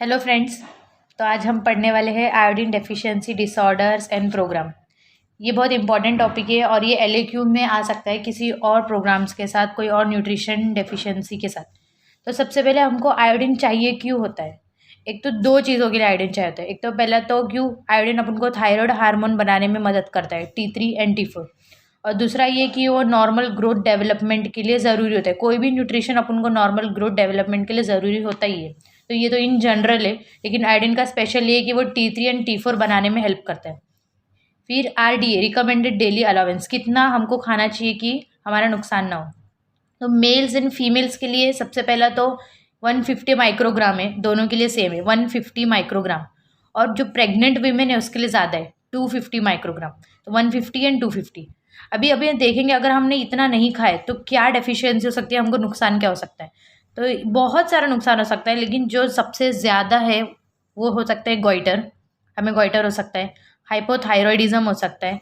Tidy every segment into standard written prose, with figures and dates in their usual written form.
Hello friends. तो आज हम पढ़ने वाले हैं iodine deficiency disorders and programme. ये बहुत इंपॉर्टेंट टॉपिक है और ये एलएक्यू में आ सकता है किसी और प्रोग्राम्स के साथ, कोई और न्यूट्रिशन डेफिशिएंसी के साथ। तो सबसे पहले हमको आयोडीन चाहिए क्यों होता है। एक तो दो चीज़ों के लिए आयोडीन चाहिए होता है। एक तो पहला तो क्यों आयोडीन अपन को थायराइड हार्मोन बनाने में मदद करता है, T3 एंड T4। और दूसरा ये कि वो नॉर्मल ग्रोथ डेवलपमेंट के लिए ज़रूरी होता है। कोई भी न्यूट्रिशन अपन को नॉर्मल ग्रोथ डेवलपमेंट के लिए ज़रूरी होता ही है। तो ये तो इन जनरल है, लेकिन आयोडीन का स्पेशल ये है कि वो T3 एंड T4 बनाने में हेल्प करता है। फिर RDA रिकमेंडेड डेली अलावेंस, कितना हमको खाना चाहिए कि हमारा नुकसान ना हो। तो मेल्स एंड फीमेल्स के लिए सबसे पहला तो 150 माइक्रोग्राम है, दोनों के लिए सेम है 150 माइक्रोग्राम। और जो प्रेग्नेंट वीमेन है उसके लिए ज़्यादा है 250 माइक्रोग्राम। तो 150 एंड 250। अभी अभी देखेंगे अगर हमने इतना नहीं खाए तो क्या डेफिशिएंसी हो सकती है, हमको नुकसान क्या हो सकता है। तो बहुत सारा नुकसान हो सकता है, लेकिन जो सबसे ज़्यादा है वो हो सकता है गोइटर, हमें गोइटर हो सकता है। हाइपोथायरॉयडिज्म हो सकता है।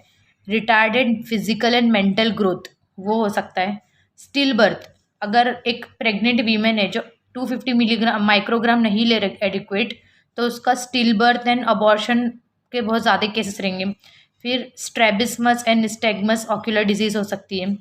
Retarded physical and mental growth वो हो सकता है। स्टिल बर्थ, अगर एक प्रेग्नेंट वीमेन है जो 250 मिलीग्राम माइक्रोग्राम नहीं ले रहे एडिक्वेट, तो उसका स्टिल बर्थ एंड अबॉर्शन के बहुत ज़्यादा केसेस रहेंगे। फिर स्ट्रेबिस्मस एंड निस्टैग्मस ऑक्यूलर डिजीज़ हो सकती है।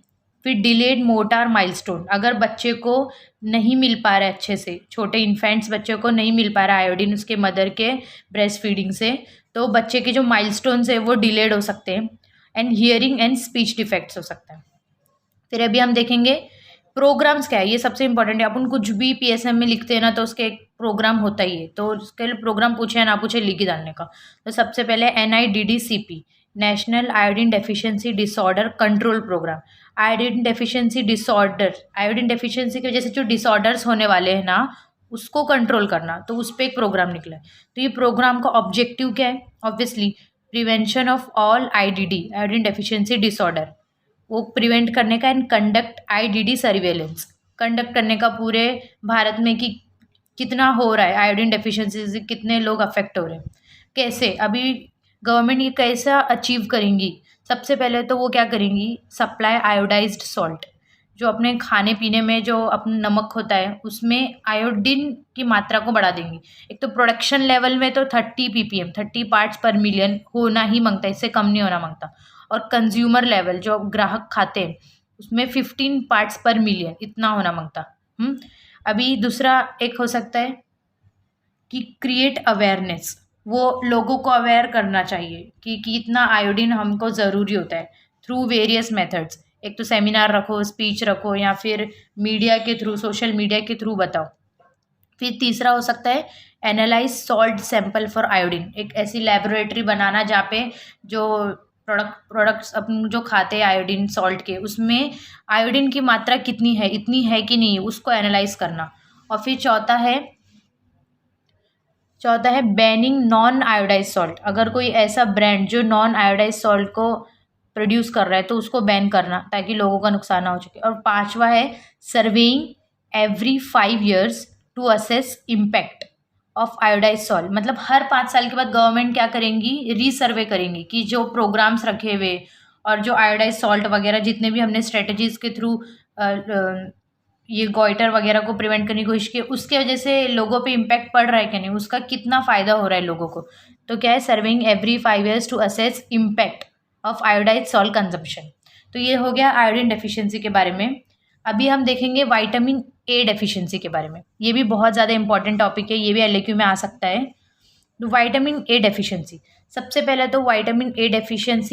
फिर डिलेड मोटार माइलस्टोन, अगर बच्चे को नहीं मिल पा रहा है अच्छे से, छोटे इन्फेंट्स बच्चे को नहीं मिल पा रहा है आयोडीन उसके मदर के ब्रेस्ट फीडिंग से, तो बच्चे के जो माइलस्टोन्स है वो डिलेड हो सकते हैं। And hearing and speech defects हो सकता है। फिर अभी हम देखेंगे प्रोग्राम्स क्या है, ये सबसे इंपॉर्टेंट है। अपन कुछ भी PSM में लिखते हैं ना, तो उसके एक प्रोग्राम होता ही है, तो उसके लिए प्रोग्राम पूछे या ना पूछे लिख ही डालने का। तो सबसे पहले NIDDCP, national iodine deficiency disorder control programme. Iodine deficiency disorder, iodine deficiency की वजह से जो डिसऑर्डर्स होने वाले हैं ना, उसको कंट्रोल करना, तो उस पर एक प्रोग्राम निकला है। तो ये प्रोग्राम का ऑब्जेक्टिव क्या है, obviously prevention of all IDD, iodine deficiency disorder, वो प्रिवेंट करने का। And conduct IDD surveillance, conduct करने का पूरे भारत में कि कितना हो रहा है आयोडीन डेफिशिएंसी से, कितने लोग अफेक्ट हो रहे हैं, कैसे। अभी गवर्नमेंट ये कैसा अचीव करेंगी, सबसे पहले तो वो क्या करेंगी, सप्लाई आयोडाइज्ड सॉल्ट। जो अपने खाने पीने में जो अपना नमक होता है उसमें आयोडीन की मात्रा को बढ़ा देंगी। एक तो प्रोडक्शन लेवल में तो 30 ppm 30 पार्ट्स पर मिलियन होना ही मांगता है, इससे कम नहीं होना मांगता। और कंज्यूमर लेवल जो ग्राहक खाते हैं उसमें 15 पार्ट्स पर मिलियन इतना होना मांगता। अभी दूसरा एक हो सकता है कि क्रिएट अवेयरनेस, वो लोगों को अवेयर करना चाहिए कि कितना आयोडीन हमको ज़रूरी होता है थ्रू वेरियस मेथड्स। एक तो सेमिनार रखो, स्पीच रखो, या फिर मीडिया के थ्रू, सोशल मीडिया के थ्रू बताओ। फिर तीसरा हो सकता है analyse salt sample for iodine, एक ऐसी लेबोरेटरी बनाना जहाँ पे जो प्रोडक्ट्स अपन जो खाते हैं आयोडीन सॉल्ट के, उसमें आयोडीन की मात्रा कितनी है, इतनी है कि नहीं, उसको एनालाइज करना। और फिर चौथा है बैनिंग नॉन आयोडाइज सॉल्ट, अगर कोई ऐसा ब्रांड जो नॉन आयोडाइज सॉल्ट को प्रोड्यूस कर रहा है तो उसको बैन करना, ताकि लोगों का नुकसान ना हो सके। और पांचवा है surveying every 5 years to assess impact of iodise salt, मतलब हर 5 साल के बाद गवर्नमेंट क्या करेंगी, रीसर्वे करेंगी कि जो प्रोग्राम्स रखे हुए और जो आयोडाइज सॉल्ट वगैरह जितने भी हमने स्ट्रेटजीज के थ्रू ये गॉइटर वगैरह को प्रिवेंट करने की कोशिश की, उसके वजह से लोगों पे इम्पैक्ट पड़ रहा है कि नहीं, उसका कितना फ़ायदा हो रहा है लोगों को। तो क्या है, serving every 5 years to assess impact of iodise salt consumption. तो ये हो गया आयोडीन डेफिशिएंसी के बारे में। अभी हम देखेंगे विटामिन A डेफिशिएंसी के बारे में। ये भी बहुत ज़्यादा इंपॉर्टेंट टॉपिक है, ये भी LAQ में आ सकता है। तो विटामिन A डेफिशिएंसी, सबसे पहले तो विटामिन A डेफिशिएंसी